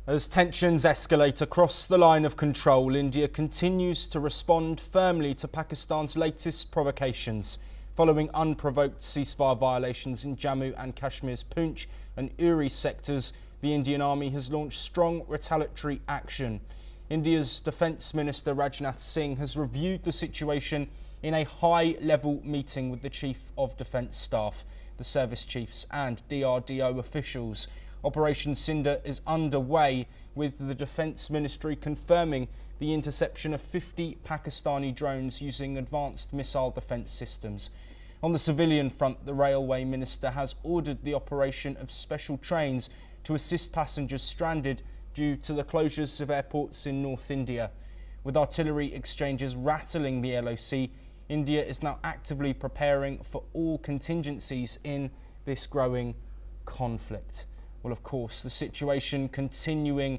As tensions escalate across the line of control, India continues to respond firmly to Pakistan's latest provocations. Following unprovoked ceasefire violations in Jammu and Kashmir's Poonch and Uri sectors, the Indian Army has launched strong retaliatory action. India's Defence Minister Rajnath Singh has reviewed the situation in a high-level meeting with the Chief of Defence Staff, the service chiefs and DRDO officials. Operation Cinder is underway, with the Defence Ministry confirming the interception of 50 Pakistani drones using advanced missile defence systems. On the civilian front, the Railway Minister has ordered the operation of special trains to assist passengers stranded due to the closures of airports in North India. With artillery exchanges rattling the LoC, India is now actively preparing for all contingencies in this growing conflict. Well, of course, the situation continuing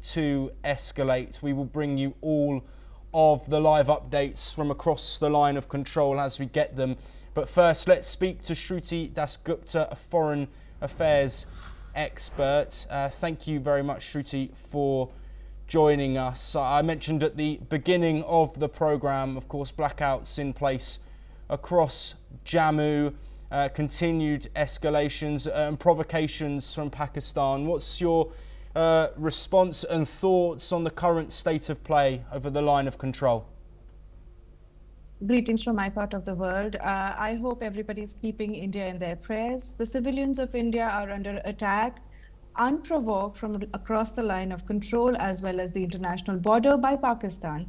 to escalate. We will bring you all of the live updates from across the line of control as we get them. But first, let's speak to Shruti Das Gupta, a foreign affairs expert. Thank you very much, Shruti, for joining us. I mentioned at the beginning of the programme, of course, blackouts in place across Jammu. Continued escalations and provocations from Pakistan. What's your response and thoughts on the current state of play over the line of control? Greetings from my part of the world. I hope everybody's keeping India in their prayers. The civilians of India are under attack, unprovoked from across the line of control as well as the international border by Pakistan.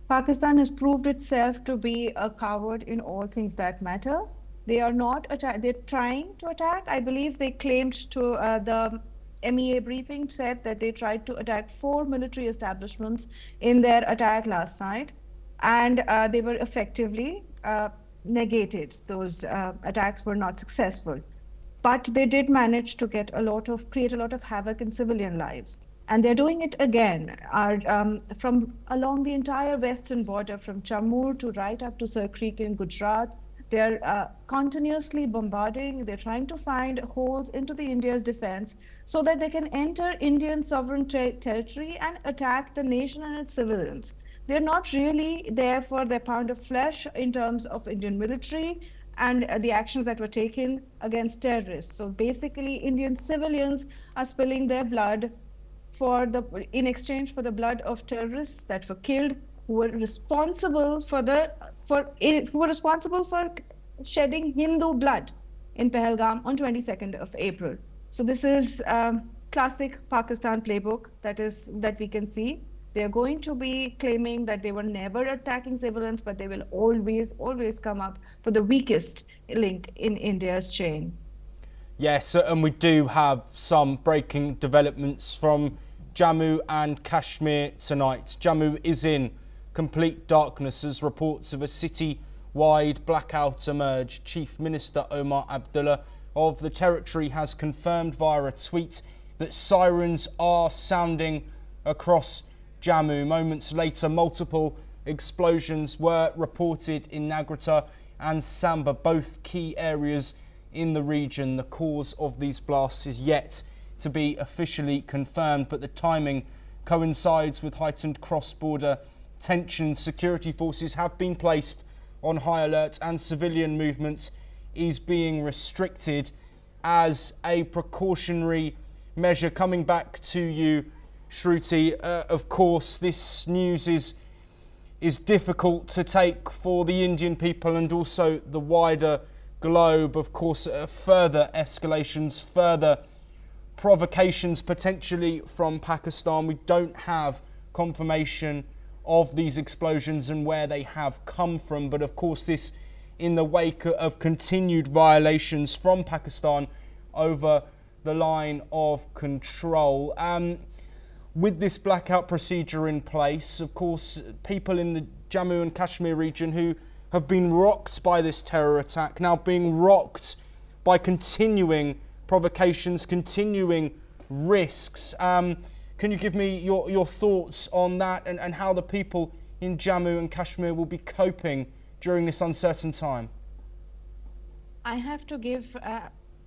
Pakistan has proved itself to be a coward in all things that matter. They are not they're trying to attack. I believe they claimed to the MEA briefing said that they tried to attack 4 military establishments in their attack last night, and they were effectively negated. Those attacks were not successful, but they did manage to create a lot of havoc in civilian lives. And they're doing it again from along the entire western border, from Jammu to right up to Sir Creek in Gujarat. They're continuously bombarding. They're trying to find holes into the India's defense so that they can enter Indian sovereign territory and attack the nation and its civilians. They're not really there for their pound of flesh in terms of Indian military and the actions that were taken against terrorists. So basically, Indian civilians are spilling their blood in exchange for the blood of terrorists that were killed, who were responsible for shedding Hindu blood in Pahalgam on 22nd of April. So this is classic Pakistan playbook that we can see. They are going to be claiming that they were never attacking civilians, but they will always come up for the weakest link in India's chain. Yes, and we do have some breaking developments from Jammu and Kashmir tonight. Jammu is in complete darkness as reports of a city-wide blackout emerge. Chief Minister Omar Abdullah of the territory has confirmed via a tweet that sirens are sounding across Jammu. Moments later, multiple explosions were reported in Nagrata and Samba, both key areas in the region. The cause of these blasts is yet to be officially confirmed, but the timing coincides with heightened cross-border tension. Security forces have been placed on high alert and civilian movement is being restricted as a precautionary measure. Coming back to you, Shruti, of course this news is difficult to take for the Indian people and also the wider globe. Of course, further escalations, further provocations potentially from Pakistan. We don't have confirmation of these explosions and where they have come from, but of course this in the wake of continued violations from Pakistan over the line of control. With this blackout procedure in place, of course, people in the Jammu and Kashmir region who have been rocked by this terror attack, now being rocked by continuing provocations, continuing risks. Can you give me your thoughts on that and how the people in Jammu and Kashmir will be coping during this uncertain time? I have to give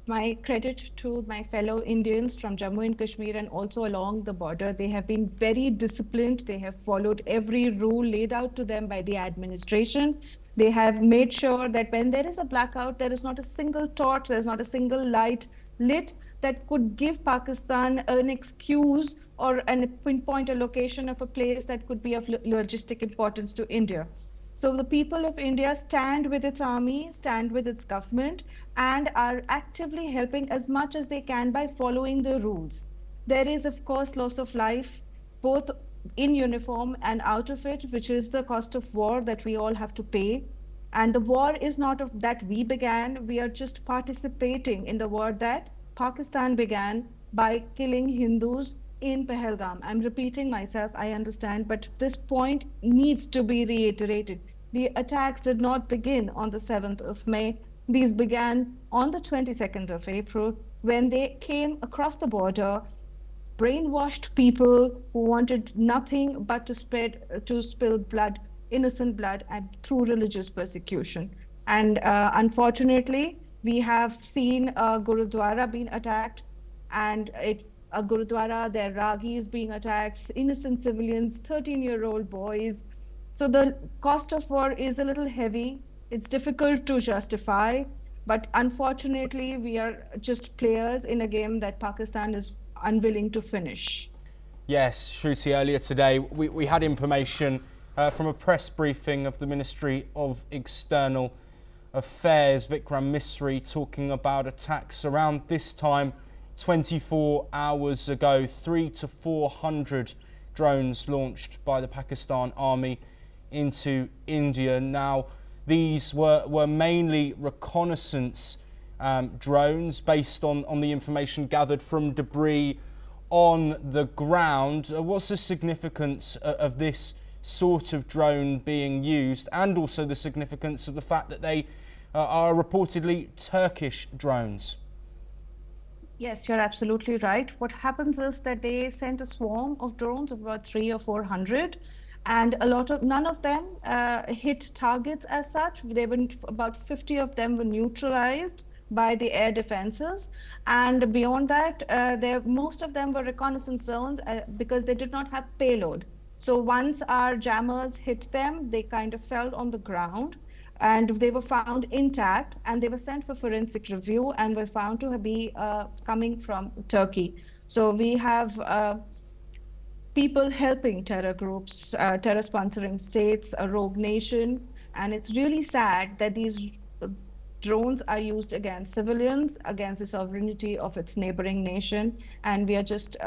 my credit to my fellow Indians from Jammu and Kashmir and also along the border. They have been very disciplined. They have followed every rule laid out to them by the administration. They have made sure that when there is a blackout, there is not a single torch, there's not a single light lit that could give Pakistan an excuse or pinpoint a location of a place that could be of logistic importance to India. So the people of India stand with its army, stand with its government, and are actively helping as much as they can by following the rules. There is, of course, loss of life, both in uniform and out of it, which is the cost of war that we all have to pay. And the war is not of that we began. We are just participating in the war that Pakistan began by killing Hindus in Pahalgam. I'm repeating myself, I understand, but this point needs to be reiterated. The attacks did not begin on the 7th of May. These began on the 22nd of April when they came across the border, brainwashed people who wanted nothing but to spill blood, innocent blood, and through religious persecution. And unfortunately, we have seen a Gurudwara being attacked, and a Gurudwara, their ragis being attacked, innocent civilians, 13-year-old boys. So the cost of war is a little heavy. It's difficult to justify, but unfortunately, we are just players in a game that Pakistan is unwilling to finish. Yes, Shruti, earlier today we had information from a press briefing of the Ministry of External Affairs, Vikram Misri, talking about attacks around this time 24 hours ago, 300 to 400 drones launched by the Pakistan Army into India. Now, these were mainly reconnaissance drones based on the information gathered from debris on the ground. What's the significance of this sort of drone being used, and also the significance of the fact that they are reportedly Turkish drones? Yes, you're absolutely right. What happens is that they sent a swarm of drones of about 300 or 400, and none of them hit targets as such. About 50 of them were neutralized by the air defenses, and beyond that, most of them were reconnaissance zones because they did not have payload. So once our jammers hit them, they kind of fell on the ground, and they were found intact, and they were sent for forensic review and were found to be coming from Turkey. So we have people helping terror groups, terror sponsoring states, a rogue nation, and it's really sad that these drones are used against civilians, against the sovereignty of its neighboring nation, and we are just,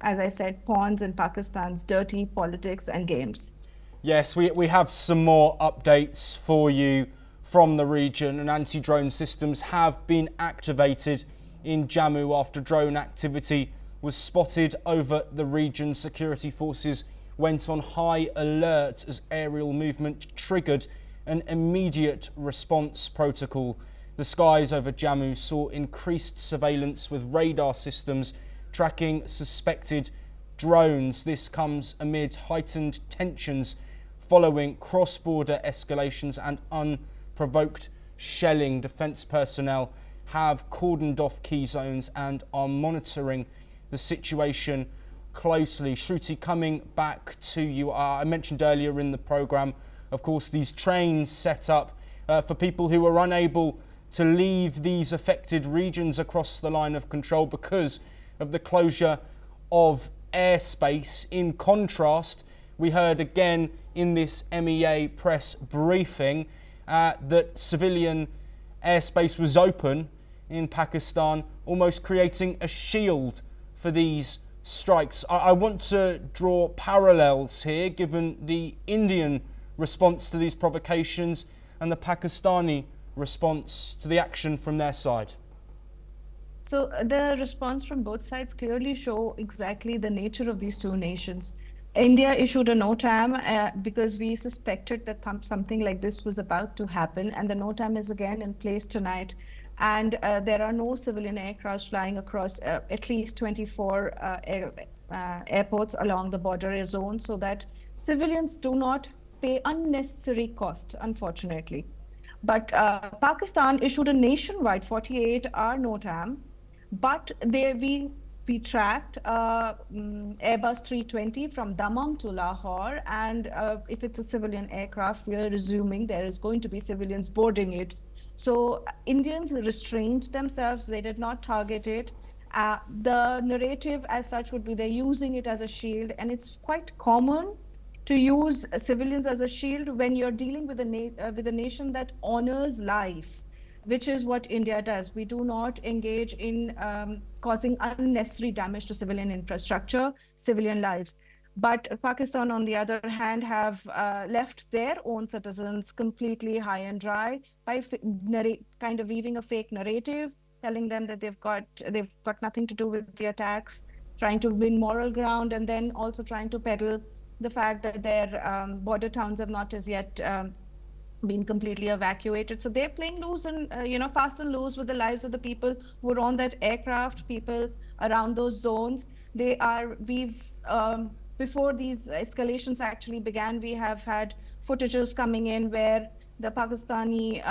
as I said, pawns in Pakistan's dirty politics and games. Yes, we have some more updates for you from the region, and anti-drone systems have been activated in Jammu after drone activity was spotted over the region. Security forces went on high alert as aerial movement triggered an immediate response protocol. The skies over Jammu saw increased surveillance with radar systems tracking suspected drones. This comes amid heightened tensions following cross-border escalations and unprovoked shelling. Defence personnel have cordoned off key zones and are monitoring the situation closely. Shruti, coming back to you, I mentioned earlier in the programme, of course, these trains set up for people who are unable to leave these affected regions across the line of control because of the closure of airspace. In contrast, we heard again in this MEA press briefing that civilian airspace was open in Pakistan, almost creating a shield for these strikes. I want to draw parallels here, given the Indian response to these provocations and the Pakistani response to the action from their side. So the response from both sides clearly show exactly the nature of these two nations. India issued a NOTAM because we suspected that something like this was about to happen, and the NOTAM is again in place tonight. And there are no civilian aircraft flying across at least 24 airports along the border zone, so that civilians do not pay unnecessary costs, unfortunately. But Pakistan issued a nationwide 48-hour NOTAM, but we tracked Airbus 320 from Dammam to Lahore, and if it's a civilian aircraft, we are assuming there is going to be civilians boarding it. So Indians restrained themselves; they did not target it. The narrative as such would be they're using it as a shield, and it's quite common to use civilians as a shield when you're dealing with a nation that honors life, which is what India does. We do not engage in causing unnecessary damage to civilian infrastructure, civilian lives. But Pakistan, on the other hand, have left their own citizens completely high and dry by kind of weaving a fake narrative, telling them that they've got nothing to do with the attacks, trying to win moral ground, and then also trying to peddle the fact that their border towns have not as yet been completely evacuated. So they're playing loose and, fast and loose with the lives of the people who are on that aircraft, people around those zones. Before these escalations actually began, we have had footages coming in where the Pakistani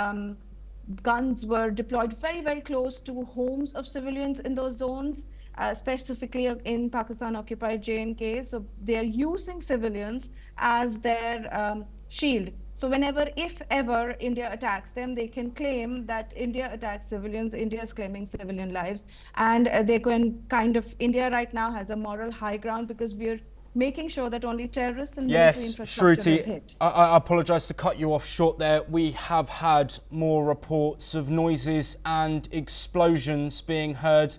guns were deployed very, very close to homes of civilians in those zones. Specifically in Pakistan-occupied J&K. So they're using civilians as their shield. So whenever, if ever, India attacks them, they can claim that India attacks civilians, India is claiming civilian lives. And they can India right now has a moral high ground because we're making sure that only terrorists and military infrastructure is hit. I apologise to cut you off short there. We have had more reports of noises and explosions being heard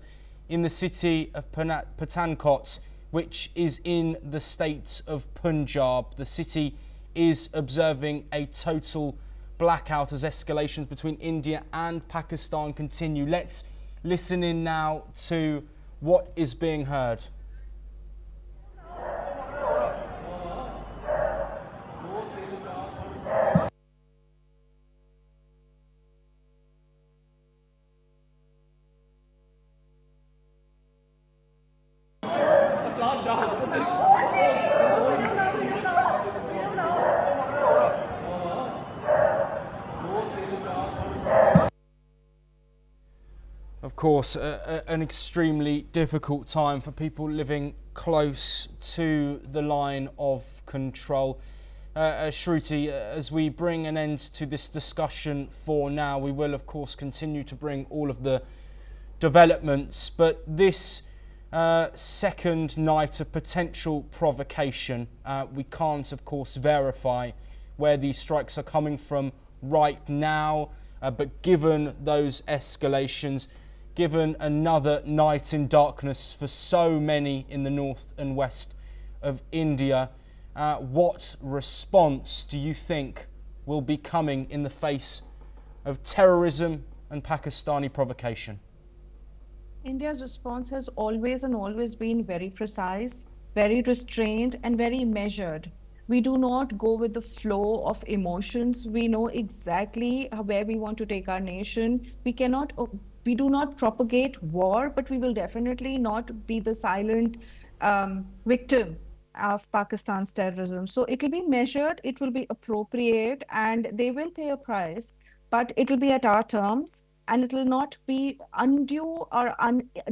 in the city of Pathankot, which is in the state of Punjab. The city is observing a total blackout as escalations between India and Pakistan continue. Let's listen in now to what is being heard. Of course, an extremely difficult time for people living close to the line of control. Shruti, as we bring an end to this discussion for now, we will of course continue to bring all of the developments, but this second night of potential provocation, we can't of course verify where these strikes are coming from right now, but given those escalations, given another night in darkness for so many in the north and west of India, what response do you think will be coming in the face of terrorism and Pakistani provocation? India's response has always been very precise, very restrained, and very measured. We do not go with the flow of emotions. We know exactly where we want to take our nation. We do not propagate war, but we will definitely not be the silent victim of Pakistan's terrorism. So it will be measured, it will be appropriate, and they will pay a price, but it will be at our terms, and it will not be undue or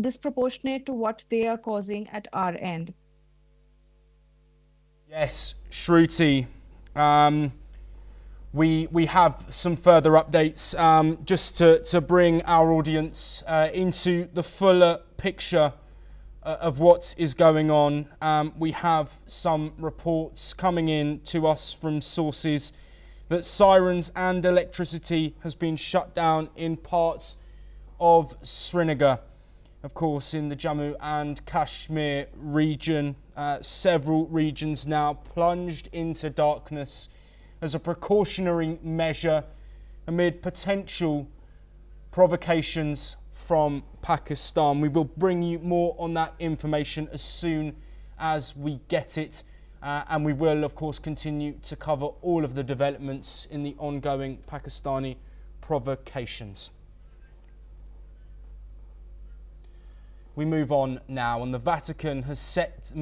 disproportionate to what they are causing at our end. Yes, Shruti. We have some further updates just to bring our audience into the fuller picture of what is going on. We have some reports coming in to us from sources that sirens and electricity has been shut down in parts of Srinagar. Of course, in the Jammu and Kashmir region, several regions now plunged into darkness as a precautionary measure amid potential provocations from Pakistan. We will bring you more on that information as soon as we get it, and we will of course continue to cover all of the developments in the ongoing Pakistani provocations. We move on now, and the Vatican has set